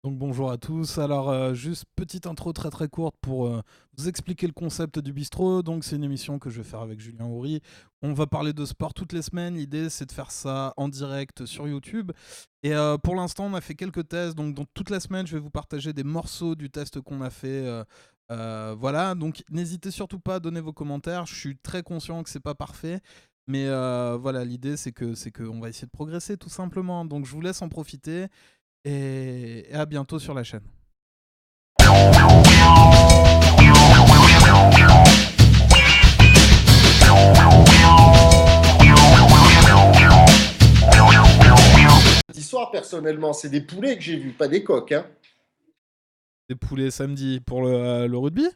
Donc bonjour à tous. Alors juste petite intro très très courte pour vous expliquer le concept du bistrot. Donc c'est une émission que je vais faire avec Julien Houry. On va parler de sport toutes les semaines. L'idée c'est de faire ça en direct sur YouTube. Et pour l'instant on a fait quelques tests. Donc toute la semaine je vais vous partager des morceaux du test qu'on a fait. Voilà. Donc n'hésitez surtout pas à donner vos commentaires. Je suis très conscient que c'est pas parfait. Mais voilà, l'idée c'est que on va essayer de progresser tout simplement. Donc je vous laisse en profiter et à bientôt sur la chaîne. Cette histoire, personnellement, c'est des poulets que j'ai vus, pas des coqs. Hein. Des poulets samedi pour le rugby.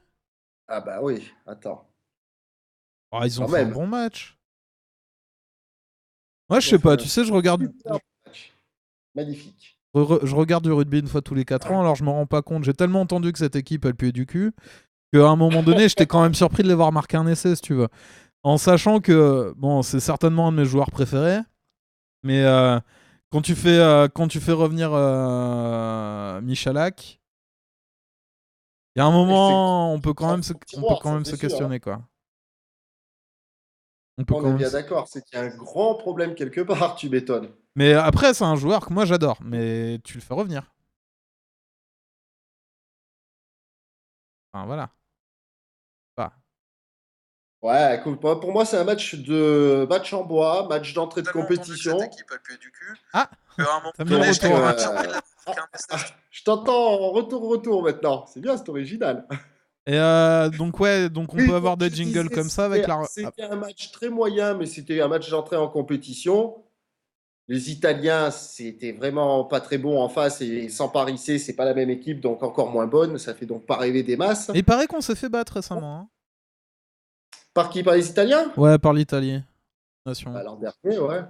Ah bah oui, attends, Ah, ils ont quand fait un même. bon match. Moi, je Ils ont sais fait pas, un tu sais, je regarde, super match. Magnifique. je regarde du rugby une fois tous les 4 ans, alors je me rends pas compte. J'ai tellement entendu que cette équipe, elle puait du cul, qu'à un moment donné, j'étais quand même surpris de les voir marquer un essai, si tu veux. En sachant que, bon, c'est certainement un de mes joueurs préférés, mais quand tu fais revenir Michalak, il y a un Et c'est moment, on peut quand même se, au on peut tiroir, quand ça même c'est se sûr. Hein. questionner, quoi. On peut On quand est même bien d'accord, c'est qu'il y a un grand problème quelque part, tu m'étonnes. Mais après, c'est un joueur que moi j'adore, mais tu le fais revenir. Enfin voilà. Bah. Ouais, écoute, pour moi, c'est un match en bois, match d'entrée de Tellement entendu que cette compétition. équipe elle pue du cul. Ah, t'as mis le Donc, retour. je t'entends en retour maintenant. C'est bien, c'est original. Et donc ouais, donc on peut Oui, comme avoir des je jingles disais, comme ça avec la. Ah, c'était un match très moyen, mais c'était un match d'entrée en compétition. Les Italiens, c'était vraiment pas très bon en face et sans Paris C, c'est pas la même équipe, donc encore moins bonne. Ça fait donc pas rêver des masses. il paraît qu'on s'est fait battre récemment. Hein. Par qui? Par les Italiens? Ouais, par l'Italie. Nation. Bah, l'an dernier, ouais.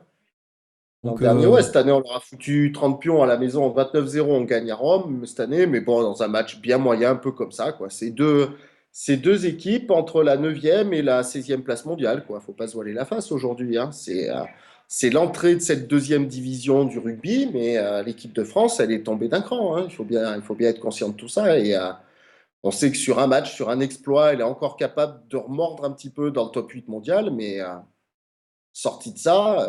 L'an Donc dernier, ouais. Cette année, on leur a foutu 30 pions à la maison, 29-0, on gagne à Rome cette année, mais bon, dans un match bien moyen, un peu comme ça, quoi. C'est deux équipes entre la 9e et la 16e place mondiale, quoi. Faut pas se voiler la face aujourd'hui, hein. C'est l'entrée de cette deuxième division du rugby, mais l'équipe de France, elle est tombée d'un cran, hein. Il faut bien être conscient de tout ça. Et on sait que sur un match, sur un exploit, elle est encore capable de remordre un petit peu dans le top 8 mondial, mais sorti de ça,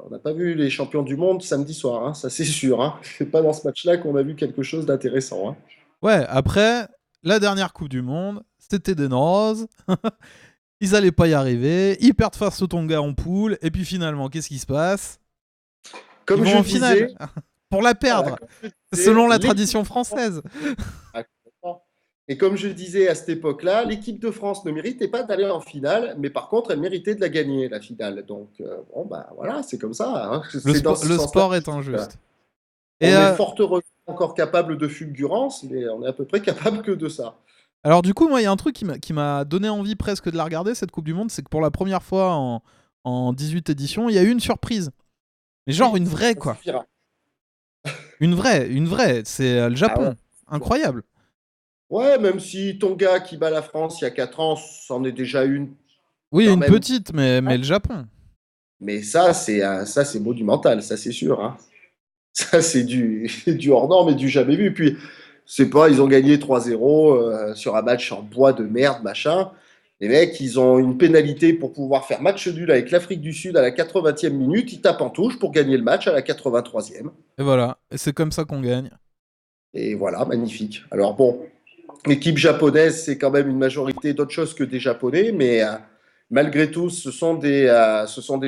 on n'a pas vu les champions du monde samedi soir, hein, ça c'est sûr. Hein. C'est pas dans ce match-là qu'on a vu quelque chose d'intéressant. Hein. ouais, après la dernière Coupe du Monde, c'était des roses. Ils allaient pas y arriver. Ils perdent face au Tonga en poule. Et puis finalement, qu'est-ce qui se passe? Ils Comme vont je en finale disais, pour la voilà, perdre, comme je selon disais, la l'équipe tradition de France. française. Ah, complètement. Et comme je disais à cette époque-là, l'équipe de France ne méritait pas d'aller en finale, mais par contre, elle méritait de la gagner, la finale. Donc, bon, bah voilà, c'est comme ça. Hein. C'est dans ce Le sens-là sport que je est dis que injuste. Et on est fort heureusement encore capable de fulgurance, mais on est à peu près capable que de ça. alors du coup, moi, il y a un truc qui m'a donné envie presque de la regarder, cette Coupe du Monde, c'est que pour la première fois en 18 éditions, il y a eu une surprise. Mais genre Oui, une vraie, ça quoi. suffira. Une vraie. C'est le Ah ouais. Japon. Incroyable. Ouais, même si Tonga qui bat la France il y a 4 ans, c'en est déjà une Oui, quand une même. petite, mais le Japon. Mais ça c'est monumental, ça c'est sûr. Hein. Ça c'est du hors norme et du jamais vu. Puis c'est pas, ils ont gagné 3-0 sur un match en bois de merde, machin. Les mecs, ils ont une pénalité pour pouvoir faire match nul avec l'Afrique du Sud à la 80e minute. Ils tapent en touche pour gagner le match à la 83e. Et voilà. Et c'est comme ça qu'on gagne. Et voilà, magnifique. Alors bon, l'équipe japonaise, c'est quand même une majorité d'autres choses que des Japonais, mais malgré tout, ce sont des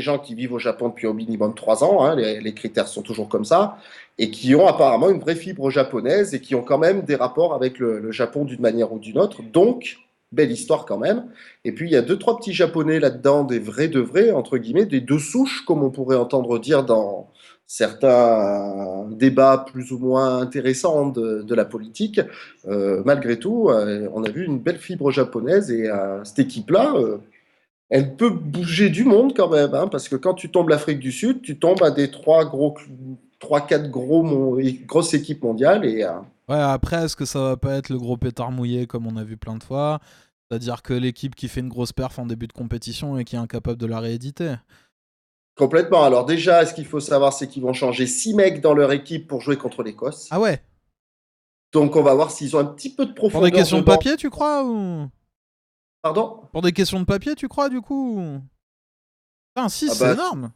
gens qui vivent au Japon depuis au minimum 3 ans, hein, les critères sont toujours comme ça, et qui ont apparemment une vraie fibre japonaise et qui ont quand même des rapports avec le Japon d'une manière ou d'une autre. Donc, belle histoire quand même. Et puis, il y a deux, trois petits Japonais là-dedans, des vrais de vrais, entre guillemets, des deux souches, comme on pourrait entendre dire dans certains débats plus ou moins intéressants de la politique. Malgré tout, on a vu une belle fibre japonaise et cette équipe-là, elle peut bouger du monde quand même, hein, parce que quand tu tombes l'Afrique du Sud, tu tombes à des trois, quatre grosses équipes mondiales et Ouais, après, est-ce que ça va pas être le gros pétard mouillé comme on a vu plein de fois? C'est-à-dire que l'équipe qui fait une grosse perf en début de compétition et qui est incapable de la rééditer. complètement. Alors déjà, ce qu'il faut savoir, c'est qu'ils vont changer 6 mecs dans leur équipe pour jouer contre l'Écosse. Ah ouais. Donc, on va voir s'ils ont un petit peu de Pour des profondeur questions de de banc. papier, tu crois ou... Pardon? Pour des questions de papier, tu crois, du coup? Putain, 6, Ah c'est bah, énorme.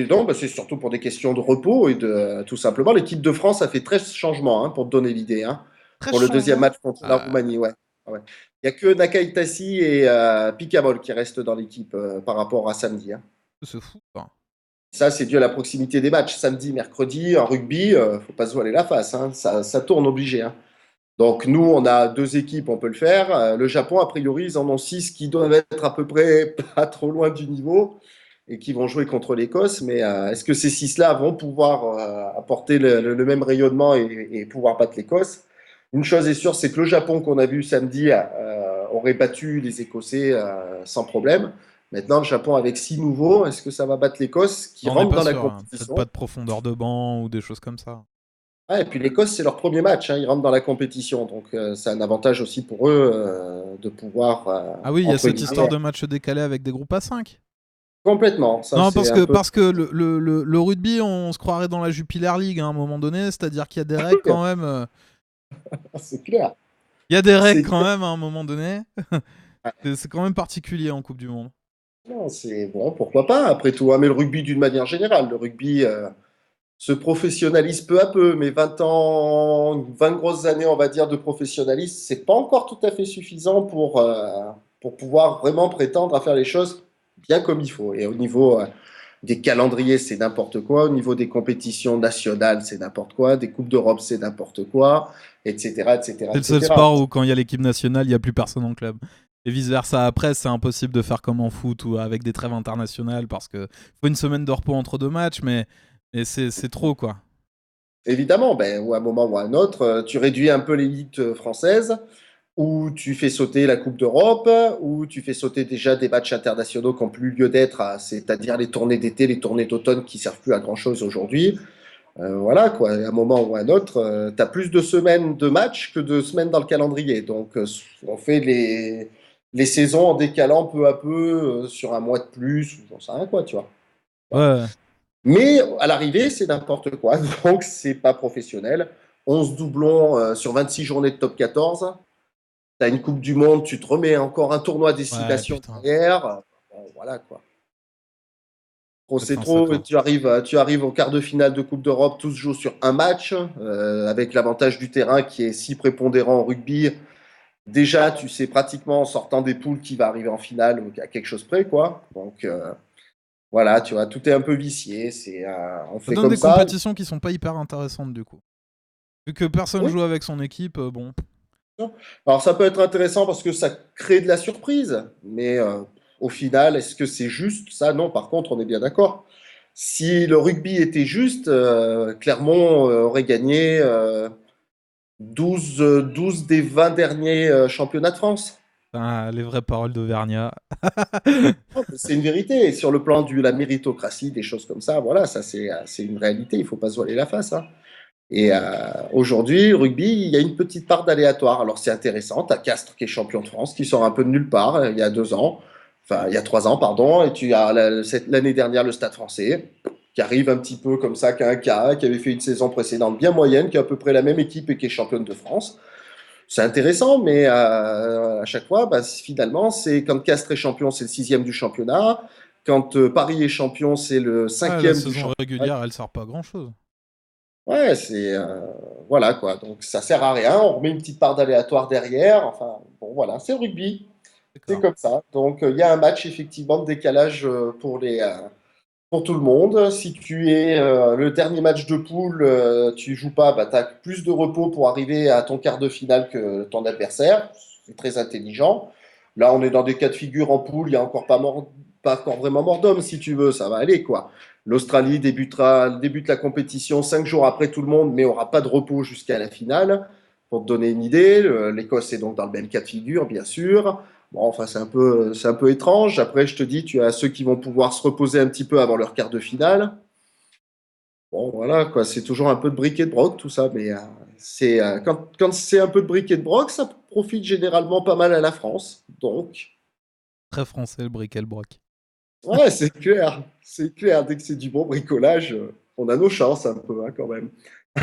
non, bah, c'est surtout pour des questions de repos et de tout simplement. L'équipe de France a fait 13 changements, hein, pour te donner l'idée, hein, 13 pour le deuxième changements. match contre la Roumanie. Ouais. Ouais. Il n'y a que Nakaitasi et Picamol qui restent dans l'équipe par rapport à samedi, hein. C'est fou, ça. Ça, c'est dû à la proximité des matchs. Samedi, mercredi, en rugby, faut pas se voiler la face, hein. Ça tourne obligé, hein. Donc nous, on a 2 équipes, on peut le faire. Le Japon, a priori, ils en ont 6 qui doivent être à peu près pas trop loin du niveau et qui vont jouer contre l'Écosse. Mais est-ce que ces 6-là vont pouvoir apporter le même rayonnement et pouvoir battre l'Écosse? Une chose est sûre, c'est que le Japon qu'on a vu samedi aurait battu les Écossais sans problème. Maintenant, le Japon avec 6 nouveaux, est-ce que ça va battre l'Écosse qui On n'est rentre pas dans la sûr, hein. Peut-être pas compétition? de profondeur de banc ou des choses comme ça. Ah, et puis l'Écosse, c'est leur premier match, hein, ils rentrent dans la compétition, donc c'est un avantage aussi pour eux de pouvoir, Ah oui, il y a entre cette histoire guillemets, de match décalé avec des groupes à 5. complètement. Ça, Non, c'est un peu. parce que le rugby, on se croirait dans la Jupiler League, hein, à un moment donné, c'est-à-dire qu'il y a des règles quand même. C'est clair. Il y a des règles C'est quand clair. même à un moment donné. C'est quand même particulier en Coupe du Monde. Non, c'est bon, pourquoi pas, après tout, hein, mais le rugby d'une manière générale, le rugby se professionnalise peu à peu, mais 20 ans, 20 grosses années, on va dire, de professionnalisme, c'est pas encore tout à fait suffisant pour pouvoir vraiment prétendre à faire les choses bien comme il faut. Et au niveau des calendriers, c'est n'importe quoi. Au niveau des compétitions nationales, c'est n'importe quoi. Des Coupes d'Europe, c'est n'importe quoi, etc., etc., C'est le seul etc. sport où quand il y a l'équipe nationale, il n'y a plus personne en club. Et vice-versa, après, c'est impossible de faire comme en foot ou avec des trêves internationales parce que faut une semaine de repos entre deux matchs, mais c'est trop, quoi. Évidemment, ben, ou à un moment ou à un autre, tu réduis un peu l'élite française, ou tu fais sauter la Coupe d'Europe, ou tu fais sauter déjà des matchs internationaux qui n'ont plus lieu d'être, c'est-à-dire les tournées d'été, les tournées d'automne qui servent plus à grand-chose aujourd'hui. Voilà, quoi. À un moment ou à un autre, tu as plus de semaines de matchs que de semaines dans le calendrier. Donc, on fait les saisons en décalant peu à peu sur un mois de plus, ou j'en sais rien quoi, tu vois. Voilà. Ouais. Mais à l'arrivée, c'est n'importe quoi. Donc, c'est pas professionnel. 11 doublons sur 26 journées de top 14. Tu as une Coupe du Monde, tu te remets encore un tournoi Ouais, destination putain. derrière. Bon, voilà, quoi. Trop, C'est c'est fin, ça trop. craint. Tu arrives au quart de finale de Coupe d'Europe, tous jouent sur un match, avec l'avantage du terrain qui est si prépondérant au rugby. Déjà, tu sais pratiquement en sortant des poules qui va arriver en finale ou à quelque chose près, quoi. Donc, voilà, tu vois, tout est un peu vicié. On Ça fait donne comme des ça. compétitions qui sont pas hyper intéressantes du coup. Vu que personne Oui. joue avec son équipe, bon. Alors, ça peut être intéressant parce que ça crée de la surprise, mais au final, est-ce que c'est juste ça? Non, par contre, on est bien d'accord. Si le rugby était juste, Clermont aurait gagné 12 des 20 derniers championnats de France. Putain, les vraies paroles d'Auvergnat. C'est une vérité. Et sur le plan de la méritocratie, des choses comme ça, voilà, ça c'est une réalité. Il ne faut pas se voiler la face, hein. Et aujourd'hui, le rugby, il y a une petite part d'aléatoire. Alors c'est intéressant. Tu as Castres qui est champion de France, qui sort un peu de nulle part il y a 2 ans, enfin il y a 3 ans, pardon. Et tu as l'année dernière le Stade français, qui arrive un petit peu comme ça, qui a un cas, qui avait fait une saison précédente bien moyenne, qui a à peu près la même équipe et qui est championne de France. C'est intéressant, mais à chaque fois, bah, finalement, c'est quand Castres est champion, c'est le sixième du championnat. Quand Paris est champion, c'est le Ouais, la cinquième du saison championnat. régulière, elle sert pas à grand chose. Ouais, voilà quoi. Donc ça sert à rien. On remet une petite part d'aléatoire derrière. Enfin, bon, voilà, c'est le rugby. C'est D'accord. comme ça. Donc il y a un match effectivement de décalage pour tout le monde. Si tu es le dernier match de poule, tu joues pas, bah, tu as plus de repos pour arriver à ton quart de finale que ton adversaire. C'est très intelligent. Là, on est dans des cas de figure en poule, il n'y a encore pas encore vraiment mort d'homme, si tu veux, ça va aller, quoi. L'Australie débute la compétition 5 jours après tout le monde, mais aura pas de repos jusqu'à la finale. Pour te donner une idée, l'Écosse est donc dans le même cas de figure, bien sûr. Bon, enfin, c'est un peu étrange. Après, je te dis, tu as ceux qui vont pouvoir se reposer un petit peu avant leur quart de finale. Bon, voilà, quoi. C'est toujours un peu de briquet de broc, tout ça. Mais quand c'est un peu de briquet de broc, ça profite généralement pas mal à la France. Donc, Très français, le briquet le broc. ouais, c'est clair. C'est clair. Dès que c'est du bon bricolage, on a nos chances un peu, hein, quand même.